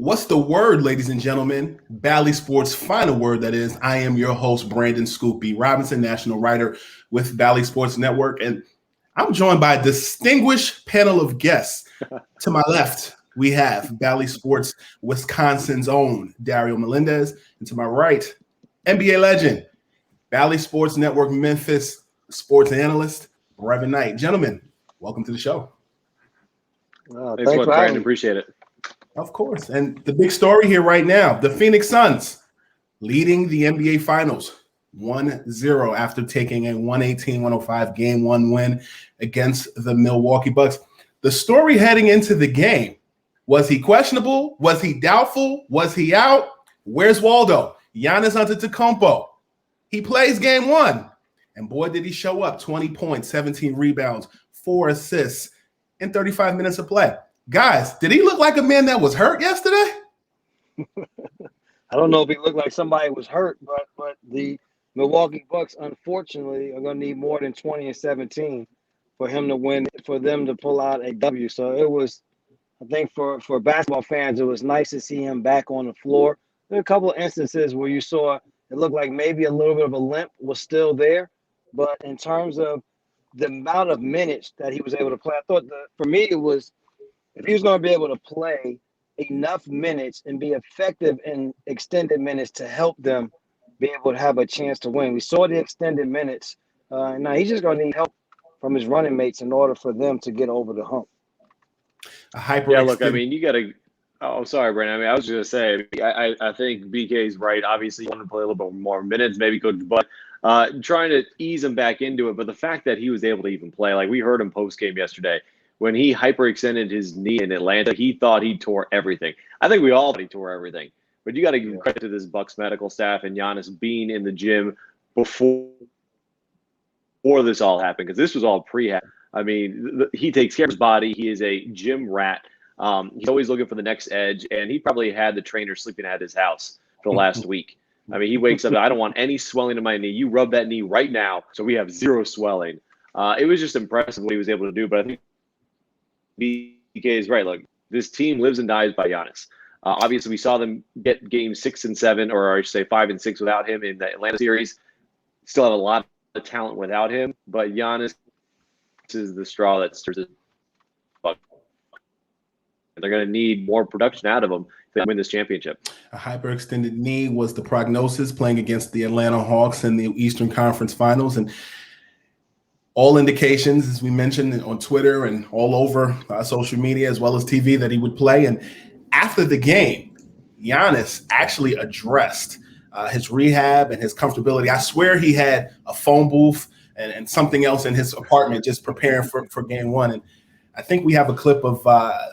What's the word, ladies and gentlemen? Bally Sports' final word, that is. I am your host, Brandon Scoopy Robinson, national writer with Bally Sports Network. And I'm joined by a distinguished panel of guests. To my left, we have Bally Sports Wisconsin's own Dario Melendez. And to my right, NBA legend, Bally Sports Network Memphis sports analyst, Brevin. Gentlemen, welcome to the show. Thanks for Brandon. Appreciate it. Of course. And the big story here right now, the Phoenix Suns leading the NBA Finals 1-0 after taking a 118-105 Game 1 win against the Milwaukee Bucks. The story heading into the game, was he questionable? Was he doubtful? Was he out? Where's Waldo? Giannis Antetokounmpo. He plays Game 1. And boy, did he show up. 20 points, 17 rebounds, 4 assists in 35 minutes of play. Guys, did he look like a man that was hurt yesterday? I don't know if he looked like somebody was hurt, but the Milwaukee Bucks, unfortunately, are going to need more than 20 and 17 for him to win, for them to pull out a W. So it was, I think for basketball fans, it was nice to see him back on the floor. There were a couple of instances where you saw it looked like maybe a little bit of a limp was still there. But in terms of the amount of minutes that he was able to play, I thought for me it was, if he was going to be able to play enough minutes and be effective in extended minutes to help them be able to have a chance to win. We saw the extended minutes. Now he's just going to need help from his running mates in order for them to get over the hump. Look, I mean, you got to – oh, sorry, Brandon. I mean, I was just going to say, I think BK's right. Obviously, you want to play a little bit more minutes, maybe Coach Bud. Trying to ease him back into it. But the fact that he was able to even play, like we heard him post-game yesterday, when he hyperextended his knee in Atlanta, he thought he tore everything. I think we all thought he tore everything. But you got to give credit to this Bucks medical staff and Giannis being in the gym before this all happened, because this was all prehab. I mean, he takes care of his body. He is a gym rat. He's always looking for the next edge, and he probably had the trainer sleeping at his house for the last week. I mean, he wakes up, I don't want any swelling in my knee. You rub that knee right now, so we have zero swelling. It was just impressive what he was able to do, but I think BK is right. Look, this team lives and dies by Giannis. Obviously, we saw them get games 6 and 7, or I should say 5 and 6 without him in the Atlanta series. Still have a lot of talent without him, but Giannis is the straw that stirs the buck. They're going to need more production out of him to win this championship. A hyperextended knee was the prognosis playing against the Atlanta Hawks in the Eastern Conference Finals, and all indications, as we mentioned on Twitter and all over social media as well as TV, that he would play. And after the game, Giannis actually addressed his rehab and his comfortability. I swear he had a phone booth and something else in his apartment just preparing for Game 1. And I think we have a clip of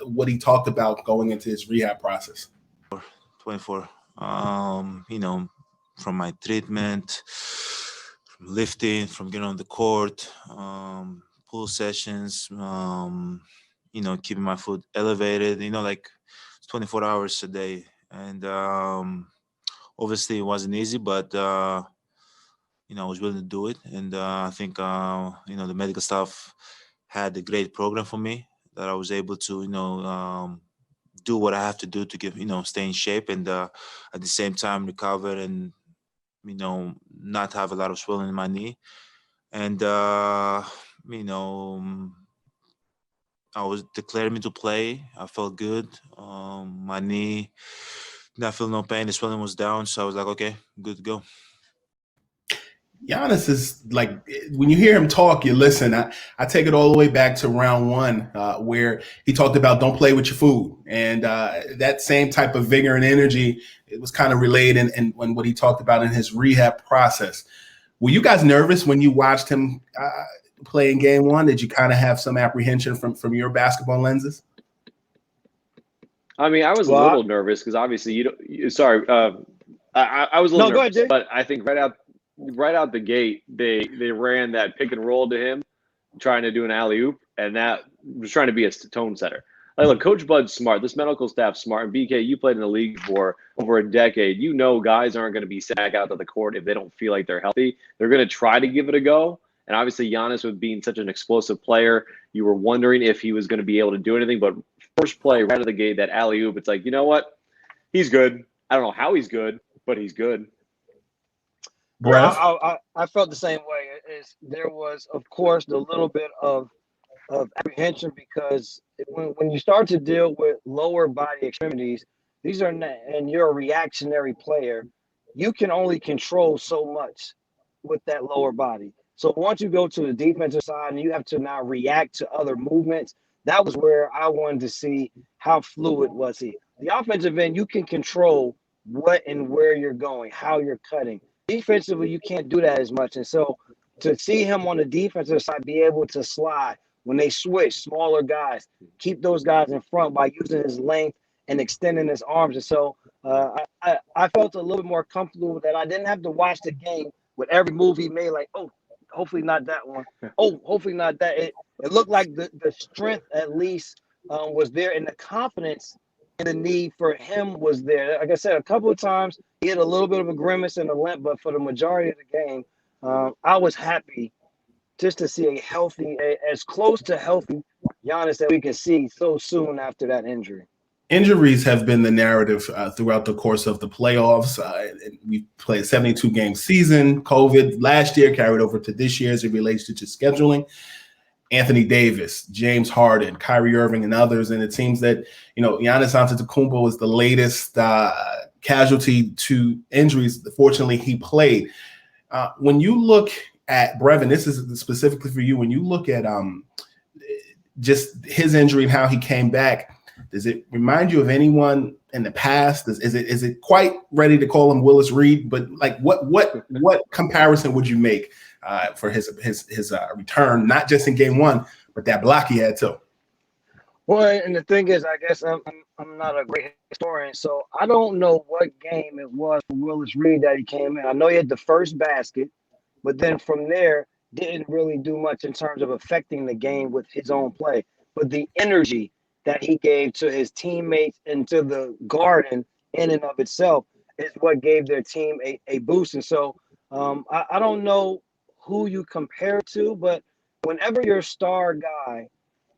what he talked about going into his rehab process. 24, from my treatment, from lifting, from getting on the court, pool sessions, keeping my foot elevated, like 24 hours a day. And obviously it wasn't easy, but, I was willing to do it. And I think, the medical staff had a great program for me that I was able to, do what I have to do to stay in shape and at the same time recover and, not have a lot of swelling in my knee. And, I was declared me to play. I felt good. My knee, did not feel no pain. The swelling was down. So I was like, okay, good to go. Giannis is like, when you hear him talk, you listen. I take it all the way back to round 1 where he talked about don't play with your food. And that same type of vigor and energy, it was kind of relayed in what he talked about in his rehab process. Were you guys nervous when you watched him play in Game 1? Did you kind of have some apprehension from your basketball lenses? I mean, I was a little nervous because obviously I was a little nervous, but I think right out the gate, they ran that pick and roll to him, trying to do an alley-oop, and that was trying to be a tone setter. Like, look, Coach Bud's smart. This medical staff's smart. And BK, you played in the league for over a decade. You know guys aren't going to be sent back out to the court if they don't feel like they're healthy. They're going to try to give it a go. And obviously Giannis, with being such an explosive player, you were wondering if he was going to be able to do anything. But first play right out of the gate, that alley-oop, it's like, you know what? He's good. I don't know how he's good, but he's good. Brev? I felt the same way. There was, of course, the little bit of apprehension because when you start to deal with lower body extremities, these are not, and you're a reactionary player, you can only control so much with that lower body. So once you go to the defensive side and you have to now react to other movements, that was where I wanted to see how fluid was he. The offensive end, you can control what and where you're going, how you're cutting. Defensively, you can't do that as much. And so to see him on the defensive side be able to slide when they switch, smaller guys, keep those guys in front by using his length and extending his arms. And so I felt a little bit more comfortable with that. I didn't have to watch the game with every move he made, like, oh, hopefully not that one. Oh, hopefully not that. It looked like the strength at least was there, and the confidence and the need for him was there. Like I said, a couple of times he had a little bit of a grimace and a limp, but for the majority of the game, I was happy just to see a healthy, as close to healthy Giannis that we can see so soon after that injury. Injuries have been the narrative throughout the course of the playoffs. We played a 72-game season. COVID last year carried over to this year as it relates to just scheduling. Anthony Davis, James Harden, Kyrie Irving, and others. And it seems that, Giannis Antetokounmpo is the latest casualty to injuries. Fortunately, he played. When you look at Brevin, this is specifically for you. When you look at just his injury and how he came back, does it remind you of anyone in the past? Is it quite ready to call him Willis Reed? But like, what comparison would you make for his return, not just in game one, but that block he had too? Well, and the thing is, I guess I'm not a great historian, so I don't know what game it was for Willis Reed that he came in. I know he had the first basket, but then from there didn't really do much in terms of affecting the game with his own play. But the energy that he gave to his teammates and to the Garden in and of itself is what gave their team a boost. And so I don't know who you compare to, but whenever your star guy,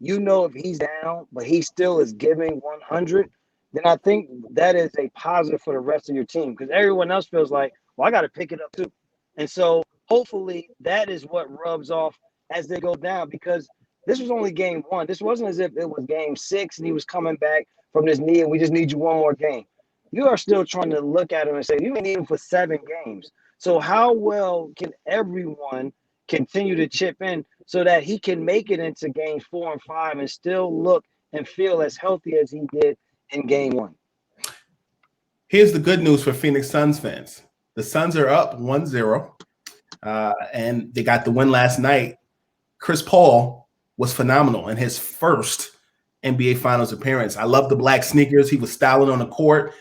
if he's down, but he still is giving 100, then I think that is a positive for the rest of your team because everyone else feels like, well, I got to pick it up too. And so hopefully that is what rubs off as they go down because this was only game one. This wasn't as if it was game 6 and he was coming back from this knee and we just need you one more game. You are still trying to look at him and say, you need him for 7 games. So how well can everyone continue to chip in so that he can make it into games 4 and 5 and still look and feel as healthy as he did in game 1? Here's the good news for Phoenix Suns fans. The Suns are up 1-0, and they got the win last night. Chris Paul was phenomenal in his first NBA Finals appearance. I love the black sneakers. He was styling on the court.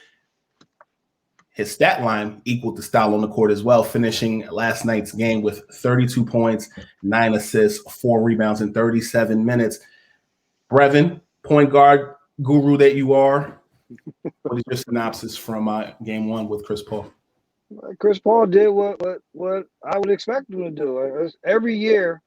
His stat line equaled the style on the court as well, finishing last night's game with 32 points, 9 assists, 4 rebounds in 37 minutes. Brevin, point guard guru that you are, what is your synopsis from game 1 with Chris Paul? Chris Paul did what I would expect him to do. Every year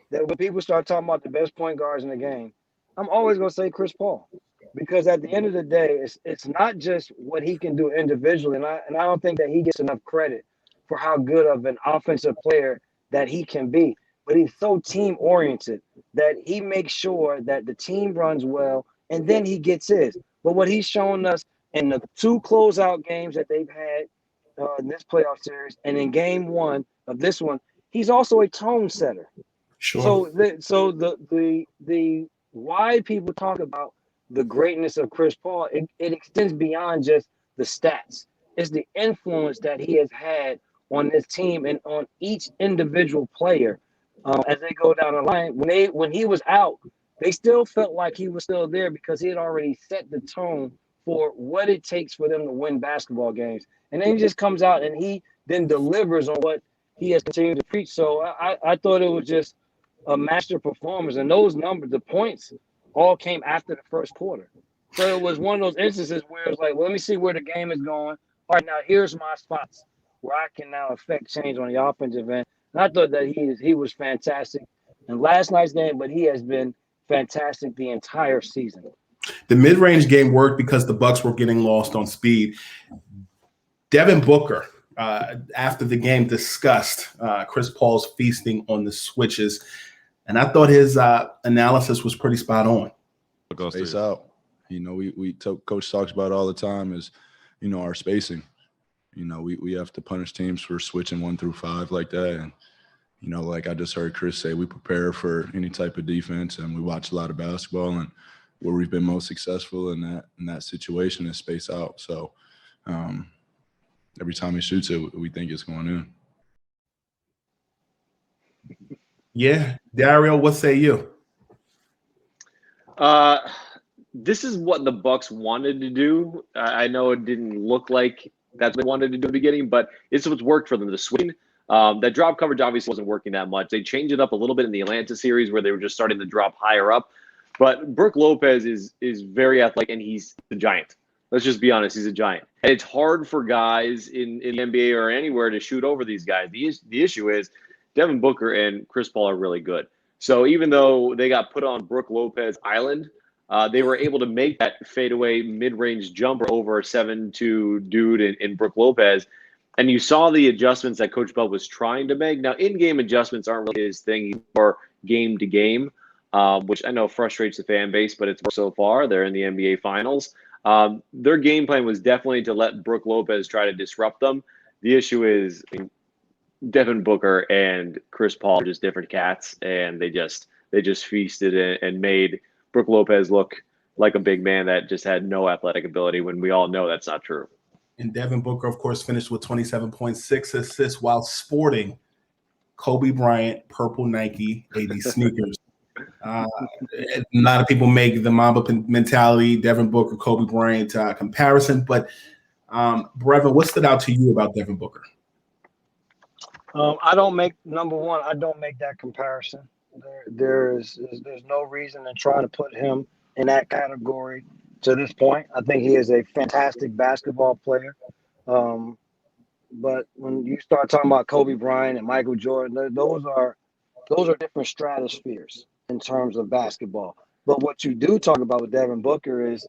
that when people start talking about the best point guards in the game, I'm always going to say Chris Paul. Because at the end of the day, it's not just what he can do individually, and I don't think that he gets enough credit for how good of an offensive player that he can be. But he's so team-oriented that he makes sure that the team runs well, and then he gets his. But what he's shown us in the 2 closeout games that they've had in this playoff series, and in game 1 of this one, he's also a tone setter. Sure. So the why people talk about the greatness of Chris Paul, it extends beyond just the stats. It's the influence that he has had on this team and on each individual player as they go down the line. When he was out, they still felt like he was still there because he had already set the tone for what it takes for them to win basketball games. And then he just comes out and he then delivers on what he has continued to preach. So I thought it was just a master performance. And those numbers, the points, all came after the first quarter. So it was one of those instances where it was like, well, let me see where the game is going. All right, now here's my spots where I can now affect change on the offensive end. And I thought that he was fantastic in last night's game, but he has been fantastic the entire season. The mid-range game worked because the Bucks were getting lost on speed. Devin Booker, after the game, discussed Chris Paul's feasting on the switches, and I thought his analysis was pretty spot on. Space out. Coach talks about it all the time is, our spacing. We have to punish teams for switching 1 through 5 like that. And, like I just heard Chris say, we prepare for any type of defense, and we watch a lot of basketball, and where we've been most successful in that situation is space out. So every time he shoots it, we think it's going in. Yeah. Dario, what say you? This is what the Bucks wanted to do. I know it didn't look like that's what they wanted to do at the beginning, but it's what's worked for them. The swing, that drop coverage obviously wasn't working that much. They changed it up a little bit in the Atlanta series where they were just starting to drop higher up. But Brook Lopez is very athletic, and he's a giant. Let's just be honest, he's a giant. And it's hard for guys in the NBA or anywhere to shoot over these guys. The issue is Devin Booker and Chris Paul are really good. So even though they got put on Brook Lopez Island, they were able to make that fadeaway mid-range jumper over a 7'2" dude in Brook Lopez. And you saw the adjustments that Coach Bell was trying to make. Now, in-game adjustments aren't really his thing. He's more game to game, which I know frustrates the fan base, but it's worked so far. They're in the NBA Finals. Their game plan was definitely to let Brook Lopez try to disrupt them. The issue is Devin Booker and Chris Paul are just different cats, and they just feasted and made Brook Lopez look like a big man that just had no athletic ability when we all know that's not true. And Devin Booker, of course, finished with 27.6 assists while sporting Kobe Bryant purple Nike 80 sneakers. A lot of people make the Mamba mentality, Devin Booker, Kobe Bryant comparison. But Brevin, what stood out to you about Devin Booker? I don't make that comparison. There's no reason to try to put him in that category to this point. I think he is a fantastic basketball player. But when you start talking about Kobe Bryant and Michael Jordan, those are different stratospheres in terms of basketball. But what you do talk about with Devin Booker is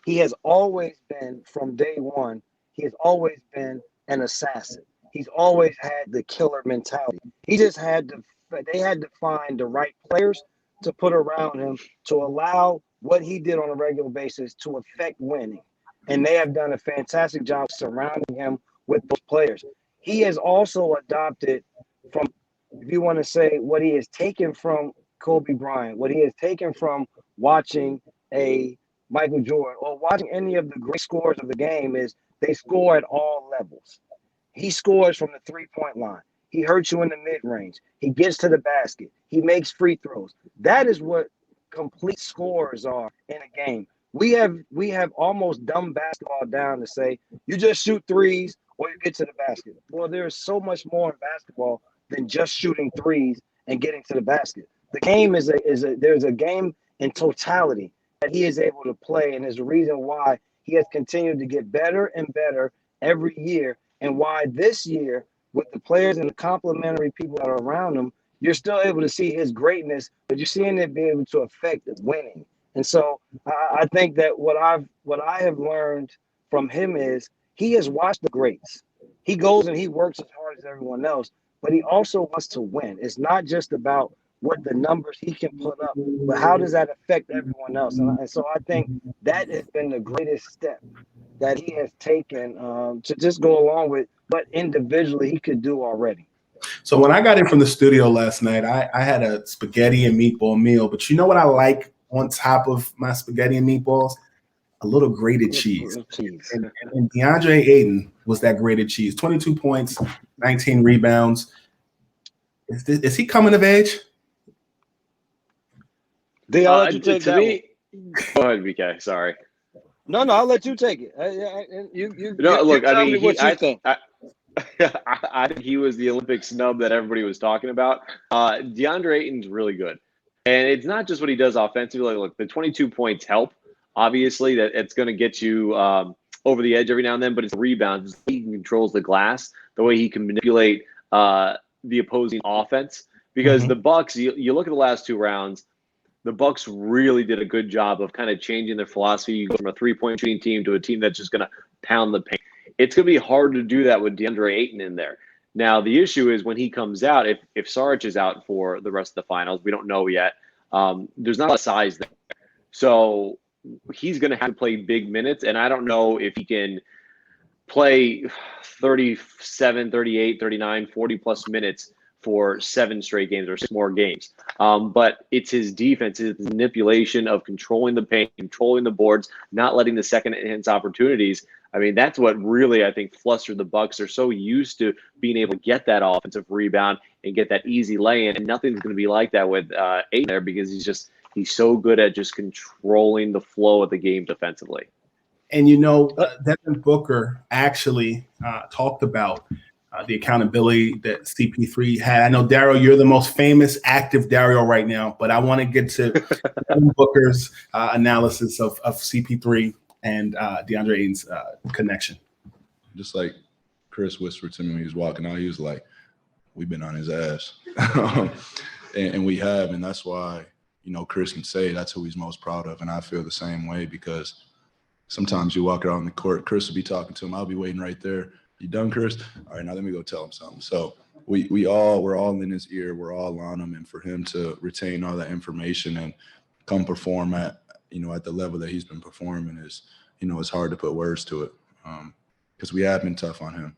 he has always been, from day one, he has always been an assassin. He's always had the killer mentality. They had to find the right players to put around him to allow what he did on a regular basis to affect winning. And they have done a fantastic job surrounding him with those players. He has also adopted from, if you want to say, what he has taken from Kobe Bryant, what he has taken from watching a Michael Jordan or watching any of the great scorers of the game is they score at all levels. He scores from the three-point line. He hurts you in the mid-range. He gets to the basket. He makes free throws. That is what complete scorers are in a game. We have almost dumbed basketball down to say you just shoot threes or you get to the basket. Well, there's so much more in basketball than just shooting threes and getting to the basket. The game there's a game in totality that he is able to play, and there's a reason why he has continued to get better and better every year, and why this year, with the players and the complementary people that are around him, you're still able to see his greatness, but you're seeing it be able to affect winning. And so I think that what I have learned from him is he has watched the greats. He goes and he works as hard as everyone else, but he also wants to win. It's not just about what the numbers he can put up, but how does that affect everyone else? And so I think that has been the greatest step that he has taken to just go along with what individually he could do already. So when I got in from the studio last night, I had a spaghetti and meatball meal. But you know what I like on top of my spaghetti and meatballs? A little grated cheese. And DeAndre Ayton was that grated cheese. 22 points, 19 rebounds. Is he coming of age? I'll let you take that one. Go ahead, BK. Sorry. No, I'll let you take it. I think he was the Olympic snub that everybody was talking about. DeAndre Ayton's really good. And it's not just what he does offensively. Look, the 22 points help. Obviously, that it's going to get you over the edge every now and then, but it's rebounds. He controls the glass, the way he can manipulate the opposing offense. Because the Bucks, you look at the last two rounds, the Bucks really did a good job of kind of changing their philosophy. You go from a 3-point shooting team to a team that's just going to pound the paint. It's going to be hard to do that with DeAndre Ayton in there. Now, the issue is when he comes out, if Saric is out for the rest of the finals, we don't know yet, there's not a lot of size there. So he's going to have to play big minutes, and I don't know if he can play 37, 38, 39, 40-plus minutes for 7 straight games or 6 more games. But it's his defense, his manipulation of controlling the paint, controlling the boards, not letting the second-chance opportunities. I mean, that's what really, I think, flustered the Bucks. They're so used to being able to get that offensive rebound and get that easy lay-in, and nothing's going to be like that with Ayton there because he's so good at just controlling the flow of the game defensively. And, Devin Booker actually talked about the accountability that CP3 had. I know, Dario, you're the most famous active Dario right now, but I want to get to Devin Booker's analysis of CP3 and DeAndre Ayton's connection. Just like Chris whispered to me when he was walking out, he was like, we've been on his ass. and we have, and that's why, Chris can say that's who he's most proud of. And I feel the same way because sometimes you walk around the court, Chris will be talking to him. I'll be waiting right there. You done, Chris? All right, now let me go tell him something. So we're all in his ear. We're all on him. And for him to retain all that information and come perform at the level that he's been performing is, it's hard to put words to it because we have been tough on him.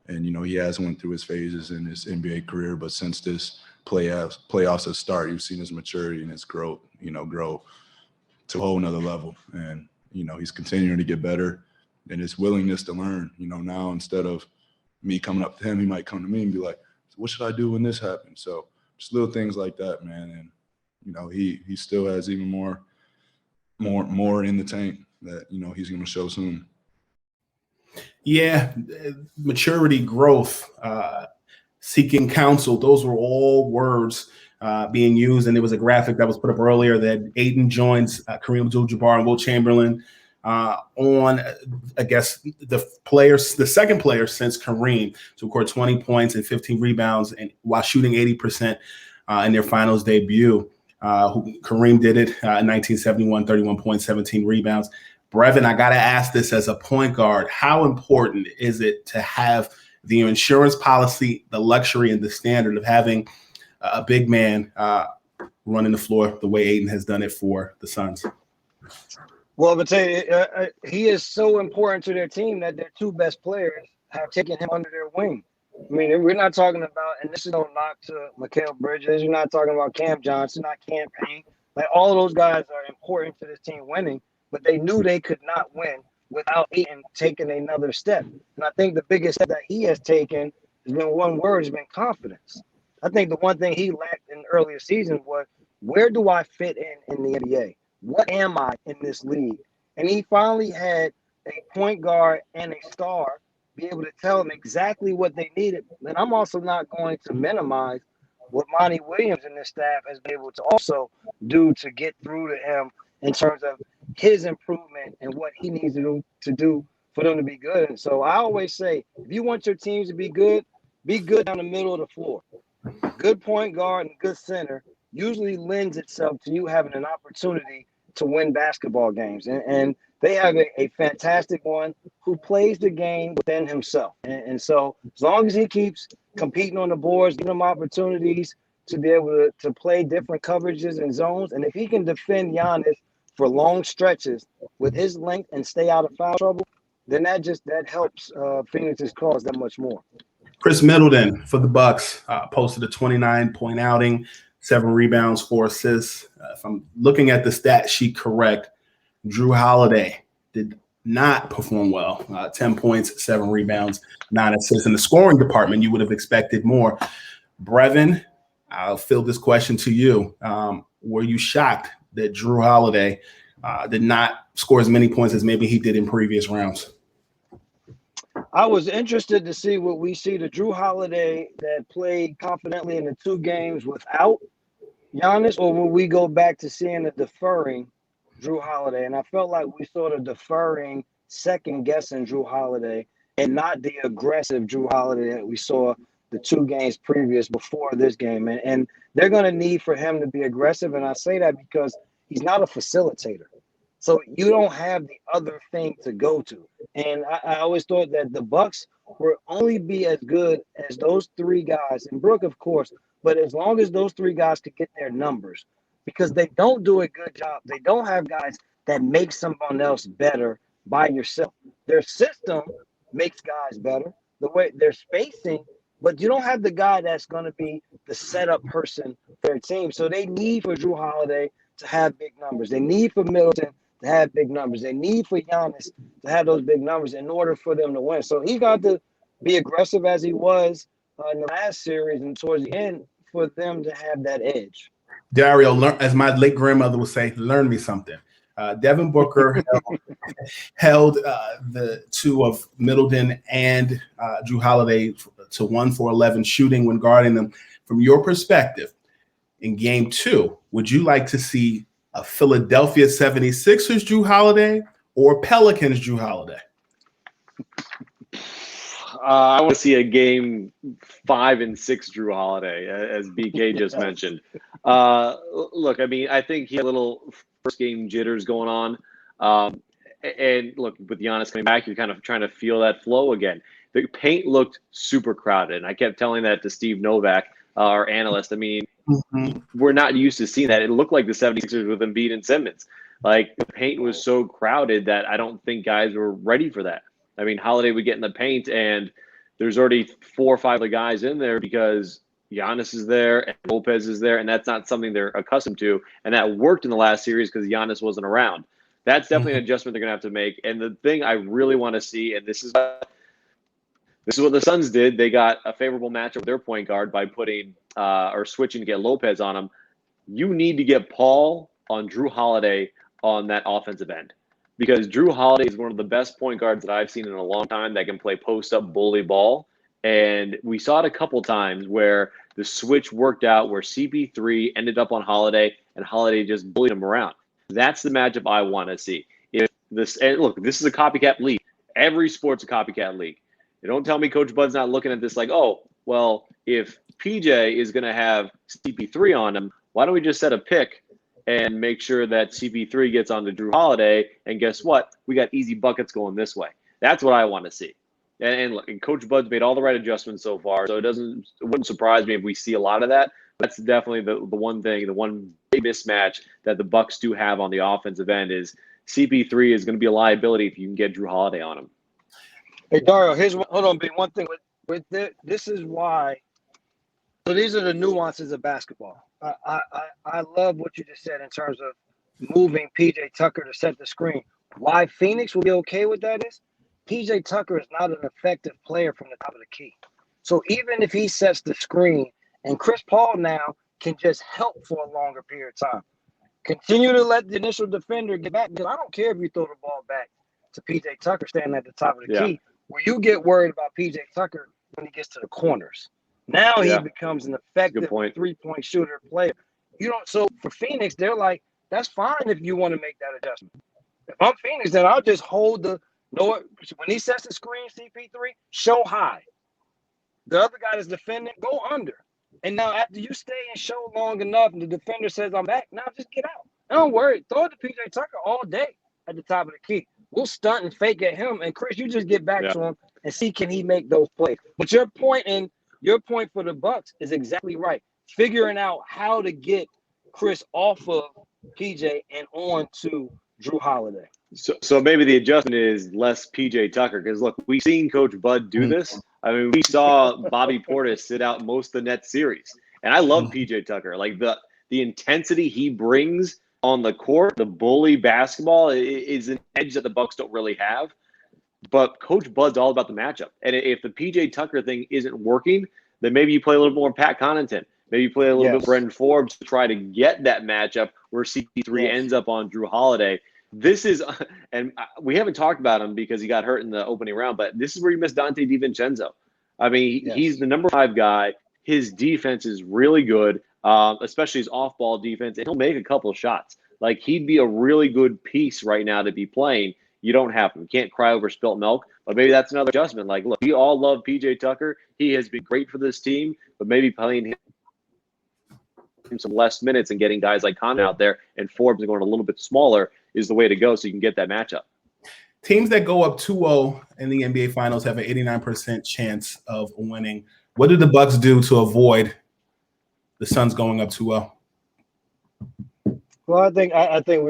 And, he has went through his phases in his NBA career. But since this playoffs have started, you've seen his maturity and his growth, grow to a whole nother level. And, he's continuing to get better. And his willingness to learn, now instead of me coming up to him, he might come to me and be like, what should I do when this happens? So just little things like that, man. And, he still has even more in the tank that, he's going to show soon. Yeah, maturity, growth, seeking counsel. Those were all words being used. And there was a graphic that was put up earlier that Ayton joins Kareem Abdul-Jabbar and Wilt Chamberlain on, I guess, the second player since Kareem to record 20 points and 15 rebounds and while shooting 80% in their finals debut. Kareem did it in 1971, 31 points, 17 rebounds. Brevin, I got to ask this as a point guard. How important is it to have the insurance policy, the luxury, and the standard of having a big man running the floor the way Ayton has done it for the Suns? Well, I'm going to tell you, he is so important to their team that their 2 best players have taken him under their wing. I mean, we're not talking about, and this is no knock to Mikal Bridges, you're not talking about Cam Johnson, not Cam Payne. Like, all of those guys are important to this team winning, but they knew they could not win without Ayton taking another step. And I think the biggest step that he has taken has been one word, has been confidence. I think the one thing he lacked in the earlier season was, where do I fit in the NBA? What am I in this league? And he finally had a point guard and a star be able to tell them exactly what they needed. And I'm also not going to minimize what Monty Williams and his staff has been able to also do to get through to him in terms of his improvement and what he needs to do for them to be good. And so I always say, if you want your teams to be good down the middle of the floor. Good point guard and good center usually lends itself to you having an opportunity to win basketball games. And they have a fantastic one who plays the game within himself. And so as long as he keeps competing on the boards, giving him opportunities to be able to play different coverages and zones, and if he can defend Giannis for long stretches with his length and stay out of foul trouble, then that helps Phoenix's cause that much more. Chris Middleton for the Bucks posted a 29-point outing, 7 rebounds, 4 assists. If I'm looking at the stat sheet correct, Drew Holiday did not perform well. 10 points, 7 rebounds, 9 assists. In the scoring department, you would have expected more. Brevin, I'll fill this question to you. Were you shocked that Drew Holiday did not score as many points as maybe he did in previous rounds? I was interested to see what we see the Drew Holiday that played confidently in the 2 games without Giannis, or will we go back to seeing the deferring Drew Holiday? And I felt like we saw the deferring, second-guessing Drew Holiday and not the aggressive Drew Holiday that we saw the 2 games previous before this game. And they're going to need for him to be aggressive. And I say that because he's not a facilitator. So you don't have the other thing to go to. And I always thought that the Bucks will only be as good as those 3 guys, and Brooke, of course, but as long as those 3 guys could get their numbers, because they don't do a good job. They don't have guys that make someone else better by yourself. Their system makes guys better, the way they're spacing, but you don't have the guy that's going to be the setup person for their team. So they need for Drew Holiday to have big numbers. They need for Middleton to have big numbers. They need for Giannis to have those big numbers in order for them to win. So he's got to be aggressive as he was in the last series and towards the end for them to have that edge. Dario, as my late grandmother would say, learn me something. Devin Booker held the 2 of Middleton and Drew Holiday to 1 for 11 shooting when guarding them. From your perspective, in game 2, would you like to see a Philadelphia 76ers Drew Holiday or Pelicans Drew Holiday? I want to see a game 5 and 6 Drew Holiday, as BK just mentioned. Look, I mean, I think he had a little first game jitters going on. And look, with Giannis coming back, you're kind of trying to feel that flow again. The paint looked super crowded. And I kept telling that to Steve Novak, our analyst. I mean, we're not used to seeing that. It looked like the 76ers with Embiid and Simmons. Like, the paint was so crowded that I don't think guys were ready for that. I mean, Holiday would get in the paint, and there's already 4 or 5 other guys in there because Giannis is there and Lopez is there, and that's not something they're accustomed to. And that worked in the last series because Giannis wasn't around. That's definitely an adjustment they're going to have to make. And the thing I really want to see, and this is what the Suns did. They got a favorable matchup with their point guard by putting or switching to get Lopez on him. You need to get Paul on Drew Holiday on that offensive end, because Drew Holiday is one of the best point guards that I've seen in a long time that can play post-up bully ball. And we saw it a couple times where the switch worked out, where CP3 ended up on Holiday and Holiday just bullied him around. That's the matchup I want to see. If this, and look, this is a copycat league. Every sport's a copycat league. You don't tell me Coach Bud's not looking at this like, oh, well, if PJ is going to have CP3 on him, why don't we just set a pick and make sure that CP3 gets on to Drew Holiday, and guess what? We got easy buckets going this way. That's what I want to see. And look, and Coach Bud's made all the right adjustments so far, so it wouldn't surprise me if we see a lot of that. That's definitely the one thing, the one big mismatch that the Bucks do have on the offensive end is CP3 is going to be a liability if you can get Drew Holiday on him. Hey, Dario, hold on, B. One thing with this is why. So these are the nuances of basketball. I love what you just said in terms of moving PJ Tucker to set the screen. Why Phoenix will be okay with that is PJ Tucker is not an effective player from the top of the key. So even if he sets the screen, and Chris Paul now can just help for a longer period of time, continue to let the initial defender get back, because I don't care if you throw the ball back to PJ Tucker standing at the top of the key, where you get worried about PJ Tucker when he gets to the corners. Now he becomes an effective three-point shooter player. So for Phoenix, they're like, that's fine if you want to make that adjustment. If I'm Phoenix, then I'll just hold when he sets the screen, CP3, show high. The other guy that's defending, go under. And now after you stay and show long enough and the defender says, I'm back, now just get out. Don't worry. Throw it to PJ Tucker all day at the top of the key. We'll stunt and fake at him. And Chris, you just get back to him and see, can he make those plays? But your point for the Bucks is exactly right. Figuring out how to get Chris off of PJ and on to Drew Holiday. So maybe the adjustment is less PJ Tucker, because look, we've seen Coach Bud do this. I mean, we saw Bobby Portis sit out most of the Nets series, and I love PJ Tucker. Like the intensity he brings on the court, the bully basketball is an edge that the Bucks don't really have. But Coach Bud's all about the matchup, and if the PJ Tucker thing isn't working, then maybe you play a little more Pat Connaughton. Maybe you play a little bit Brendan Forbes to try to get that matchup where CP3 ends up on Drew Holiday. This is, and we haven't talked about him because he got hurt in the opening round, but this is where you miss Dante DiVincenzo. I mean, he's the number 5 guy. His defense is really good, especially his off-ball defense, and he'll make a couple of shots. Like, he'd be a really good piece right now to be playing you don't have him. You can't cry over spilt milk, but maybe that's another adjustment. Like, look, we all love PJ Tucker. He has been great for this team, but maybe playing him some less minutes and getting guys like Conner out there and Forbes going a little bit smaller is the way to go so you can get that matchup. Teams that go up 2-0 in the NBA Finals have an 89% chance of winning. What did the Bucks do to avoid the Suns going up 2-0? Well, I think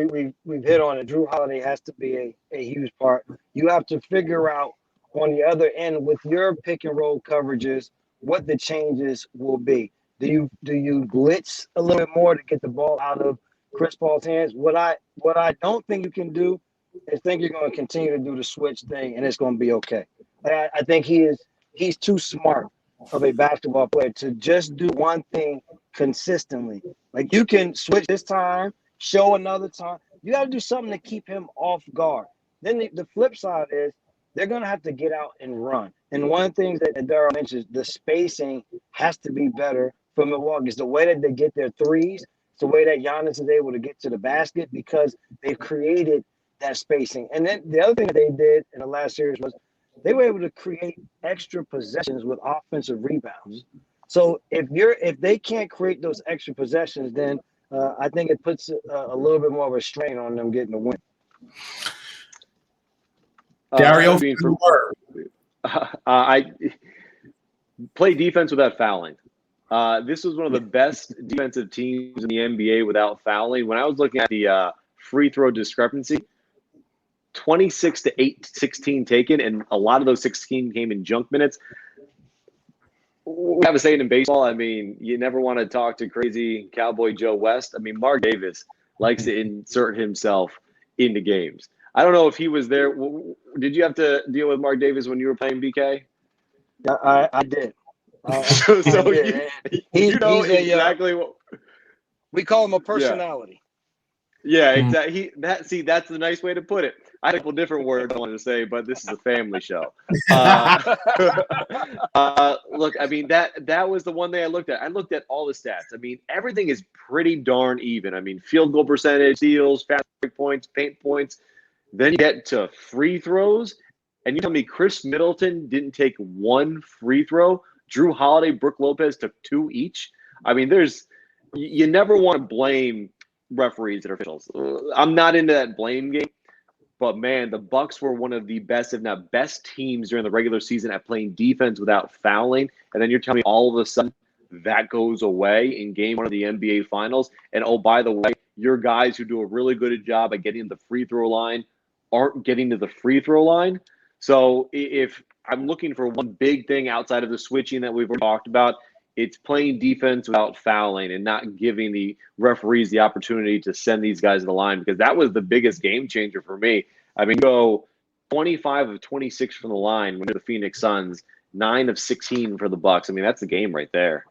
we've hit on it. Drew Holiday has to be a huge part. You have to figure out on the other end with your pick and roll coverages what the changes will be. Do you blitz a little bit more to get the ball out of Chris Paul's hands? What I don't think you can do is think you're going to continue to do the switch thing and it's going to be okay. I think he's too smart of a basketball player to just do one thing consistently. Like, you can switch this time, show another time. You got to do something to keep him off guard. Then the flip side is they're going to have to get out and run. And one of the things that Dario mentions, the spacing has to be better for Milwaukee. It's the way that they get their threes. It's the way that Giannis is able to get to the basket because they've created that spacing. And then the other thing that they did in the last series was they were able to create extra possessions with offensive rebounds. So if they can't create those extra possessions, then I think it puts a little bit more of a strain on them getting the win. Dario, I play defense without fouling. This was one of the best defensive teams in the NBA without fouling. When I was looking at the free throw discrepancy, 26 to 16 taken, and a lot of those 16 came in junk minutes. We have a saying in baseball, I mean, you never want to talk to crazy Cowboy Joe West. I mean, Mark Davis likes to insert himself into games. I don't know if he was there. Did you have to deal with Mark Davis when you were playing, BK? I did. So you know exactly what we call him a personality. Yeah, exactly. That's the nice way to put it. I had a couple different words I wanted to say, but this is a family show. Look, I mean, that was the one thing I looked at. I looked at all the stats. I mean, everything is pretty darn even. I mean, field goal percentage, steals, fast break points, paint points. Then you get to free throws, and you tell me Chris Middleton didn't take one free throw. Drew Holiday, Brook Lopez took two each. I mean, you never want to blame referees and officials. I'm not into that blame game. But, man, the Bucks were one of the best, if not best, teams during the regular season at playing defense without fouling. And then you're telling me all of a sudden that goes away in game one of the NBA Finals. And, oh, by the way, your guys who do a really good job at getting to the free throw line aren't getting to the free throw line. So if I'm looking for one big thing outside of the switching that we've talked about, it's playing defense without fouling and not giving the referees the opportunity to send these guys to the line, because that was the biggest game changer for me. I mean, go 25 of 26 from the line when the Phoenix Suns, 9 of 16 for the Bucks. I mean, that's the game right there.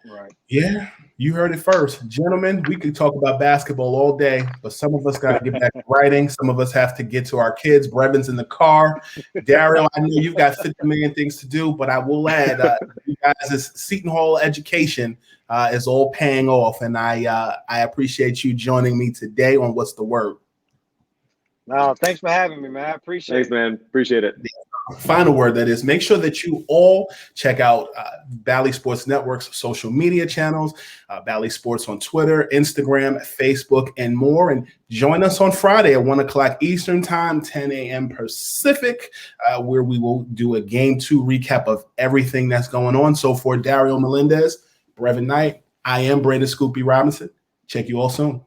Right. Yeah, you heard it first. Gentlemen, we could talk about basketball all day, but some of us got to get back to writing. Some of us have to get to our kids. Brevin's in the car. Dario, I know you've got 50 million things to do, but I will add, you guys' Seton Hall education is all paying off, and I appreciate you joining me today on What's the Word. No, thanks for having me, man. I appreciate it. Thanks, man. Appreciate it. Final word, that is, make sure that you all check out Bally Sports Network's social media channels, Bally Sports on Twitter, Instagram, Facebook, and more. And join us on Friday at 1 o'clock Eastern Time, 10 a.m. Pacific, where we will do a Game 2 recap of everything that's going on. So for Dario Melendez, Brevin Knight, I am Brandon Scoopy Robinson. Check you all soon.